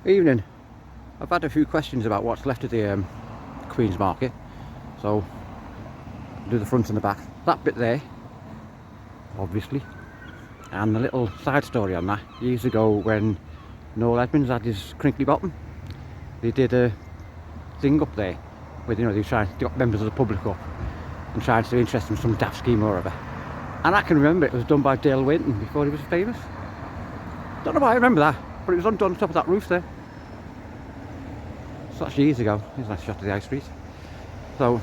Evening. I've had a few questions about what's left of the Queen's Market, so I'll do the front and the back. That bit there, obviously, and a little side story on that. Years ago, when Noel Edmonds had his crinkly bottom, they did a thing up there with, they got members of the public up and trying to interest them in some daft scheme or whatever. And I can remember it was done by Dale Winton before he was famous. Don't know why I remember that, but it was done on top of that roof there. So that's years ago. Here's a nice shot of the high street. So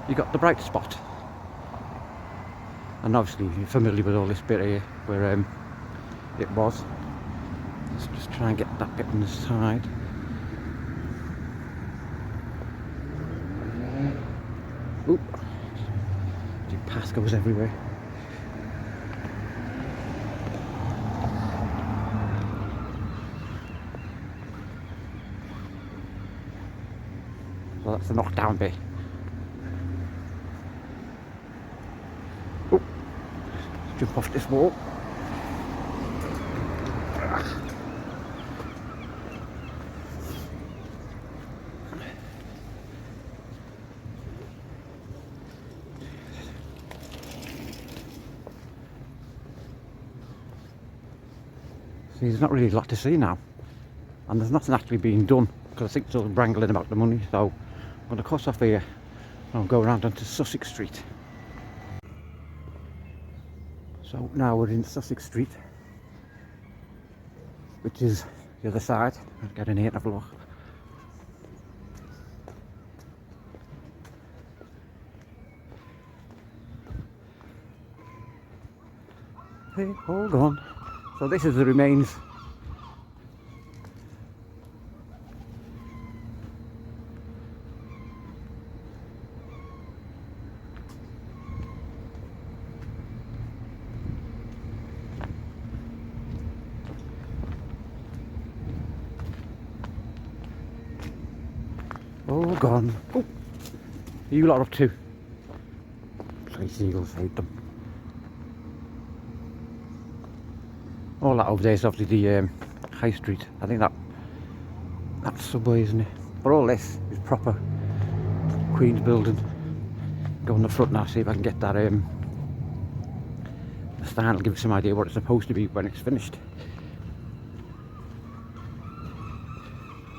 you got the bright spot, and obviously you're familiar with all this bit here where it was. Let's just try and get that bit on the side. Oop! The path goes everywhere. So that's the knockdown bit. Oh, jump off this wall. See, there's not really a lot to see now, and there's nothing actually being done because I think they're wrangling about the money. So I'm going to cross off here and I'll go around onto Sussex Street. So now we're in Sussex Street, which is the other side. I'll get in here and have a look. Hey, hold on. So this is the remains . All gone. Oh, you lot up too. Bloody seagulls, hate them. All that over there is obviously the High Street. I think that's Subway, isn't it? But all this is proper Queen's building. Go on the front now, see if I can get that the stand will give you some idea what it's supposed to be when it's finished.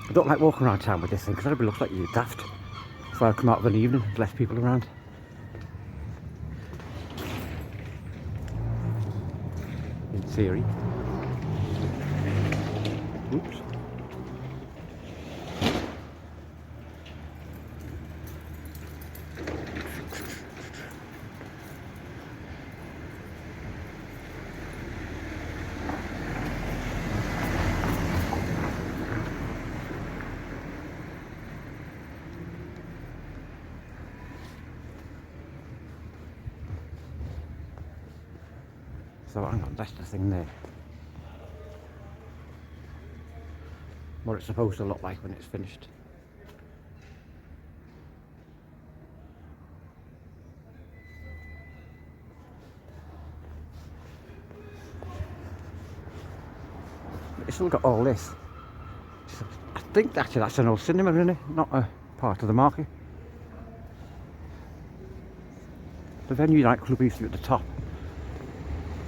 I don't like walking around town with this thing because everybody looks like you're daft. If I come out of an evening, there's less people around. In theory. Oops. So hang on, that's the thing there. What it's supposed to look like when it's finished. It's still got all this. I think actually that's an old cinema, isn't it? Not a part of the market. The venue nightclub used to be at the top.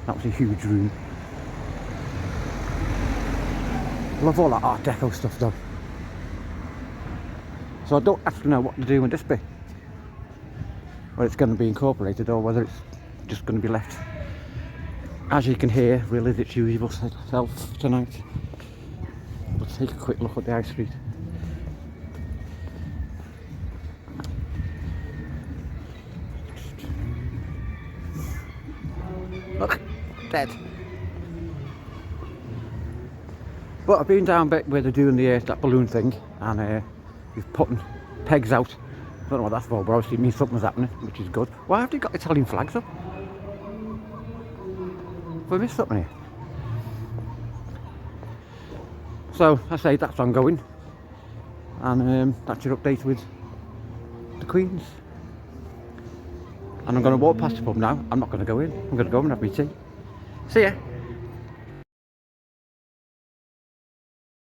That was a huge room. I love all that Art Deco stuff though. So I don't actually know what to do with this bit. Whether it's going to be incorporated or whether it's just going to be left. As you can hear, really its usual self tonight. Let's take a quick look at the high street. Look, dead. But I've been down back where they're doing that balloon thing, and we've putting pegs out. I don't know what that's for, but obviously it means something's happening, which is good. Why have they got Italian flags up? Have I missed something here? So I say that's ongoing, and that's your update with the Queen's. And I'm going to walk past the pub now. I'm not going to go in. I'm going to go and have my tea. See ya.